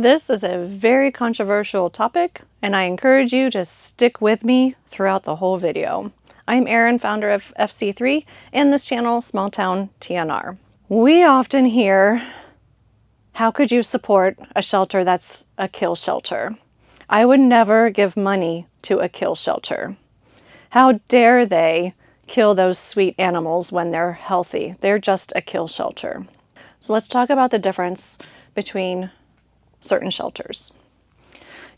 This is a very controversial topic, and I encourage you to stick with me throughout the whole video. I'm Erin, founder of FC3 and this channel, Small Town TNR. We often hear, how could you support a shelter that's a kill shelter? I would never give money to a kill shelter. How dare they kill those sweet animals when they're healthy? They're just a kill shelter. So let's talk about the difference between certain shelters.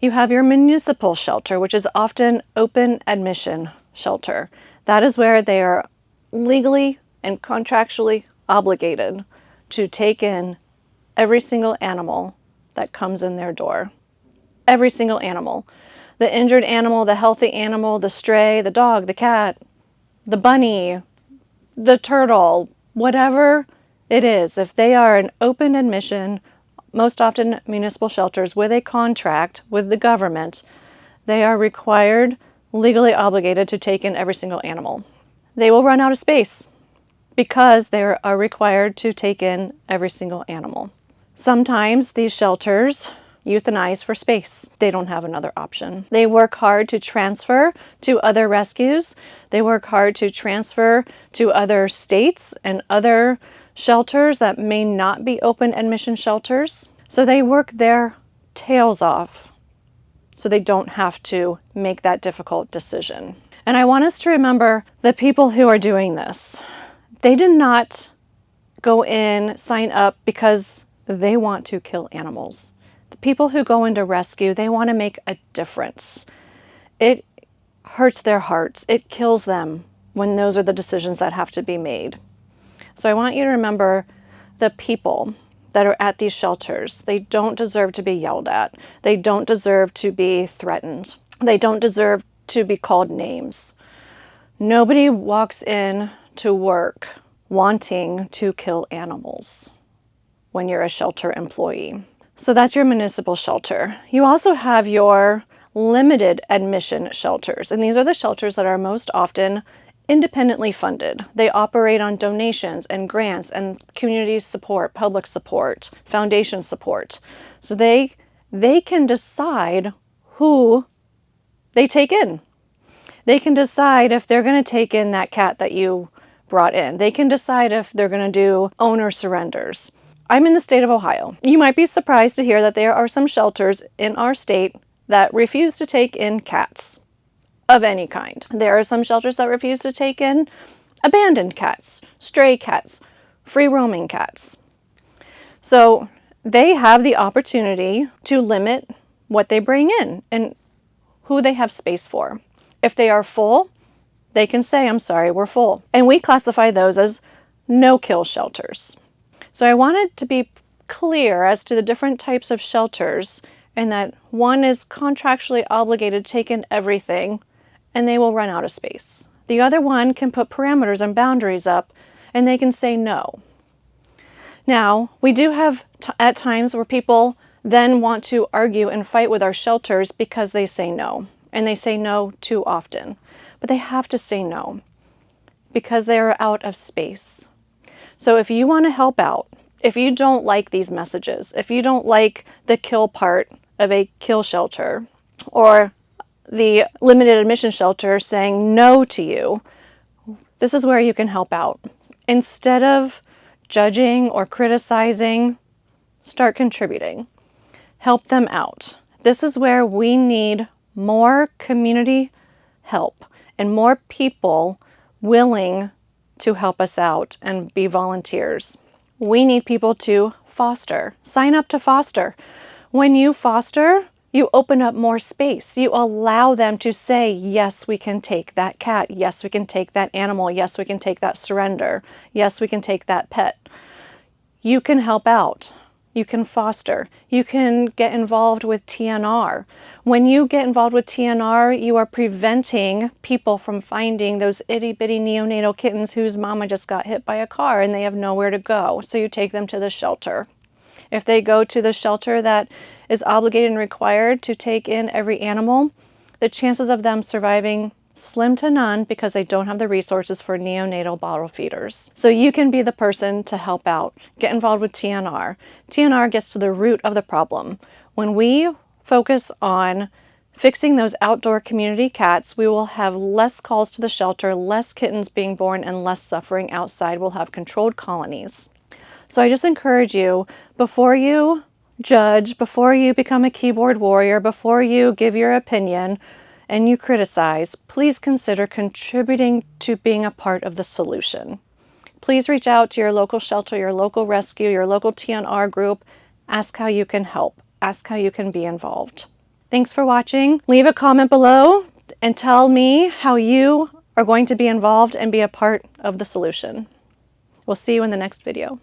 You have your municipal shelter, which is often open admission shelter. That is where they are legally and contractually obligated to take in every single animal that comes in their door. Every single animal. The injured animal, the healthy animal, the stray, the dog, the cat, the bunny, the turtle, whatever it is. If they are an open admission, most often municipal shelters with a contract with the government, they are required, legally obligated to take in every single animal. They will run out of space because they are required to take in every single animal. Sometimes these shelters euthanize for space. They don't have another option. They work hard to transfer to other rescues. They work hard to transfer to other states and other shelters that may not be open admission shelters. So they work their tails off so they don't have to make that difficult decision. And I want us to remember the people who are doing this. They did not go in, sign up because they want to kill animals. The people who go into rescue, they want to make a difference. It hurts their hearts. It kills them when those are the decisions that have to be made. So I want you to remember the people that are at these shelters. They don't deserve to be yelled at. They don't deserve to be threatened. They don't deserve to be called names. Nobody walks in to work wanting to kill animals when you're a shelter employee. So that's your municipal shelter. You also have your limited admission shelters, and these are the shelters that are most often independently funded. They operate on donations and grants and community support, public support, foundation support. So they can decide who they take in. They can decide if they're going to take in that cat that you brought in. They can decide if they're going to do owner surrenders. I'm in the state of Ohio. You might be surprised to hear that there are some shelters in our state that refuse to take in cats of any kind. There are some shelters that refuse to take in abandoned cats, stray cats, free roaming cats. So they have the opportunity to limit what they bring in and who they have space for. If they are full, they can say, I'm sorry, we're full. And we classify those as no-kill shelters. So I wanted to be clear as to the different types of shelters, and that one is contractually obligated to take in everything and they will run out of space. The other one can put parameters and boundaries up and they can say no. Now, we do have at times where people then want to argue and fight with our shelters because they say no, and they say no too often. But they have to say no because they are out of space. So if you want to help out, if you don't like these messages, if you don't like the kill part of a kill shelter or the limited admission shelter saying no to you, this is where you can help out. Instead of judging or criticizing, start contributing. Help them out. This is where we need more community help and more people willing to help us out and be volunteers. We need people to foster. Sign up to foster. When you foster, you open up more space. You allow them to say, yes, we can take that cat. Yes, we can take that animal. Yes, we can take that surrender. Yes, we can take that pet. You can help out. You can foster. You can get involved with TNR. When you get involved with TNR, you are preventing people from finding those itty-bitty neonatal kittens whose mama just got hit by a car and they have nowhere to go. So you take them to the shelter. If they go to the shelter that is obligated and required to take in every animal, the chances of them surviving slim to none because they don't have the resources for neonatal bottle feeders. So you can be the person to help out. Get involved with TNR. TNR gets to the root of the problem. When we focus on fixing those outdoor community cats, we will have less calls to the shelter, less kittens being born, and less suffering outside. We'll have controlled colonies. So I just encourage you, before you judge, before you become a keyboard warrior, before you give your opinion and you criticize, please consider contributing to being a part of the solution. Please reach out to your local shelter, your local rescue, your local TNR group. Ask how you can help. Ask how you can be involved. Thanks for watching. Leave a comment below and tell me how you are going to be involved and be a part of the solution. We'll see you in the next video.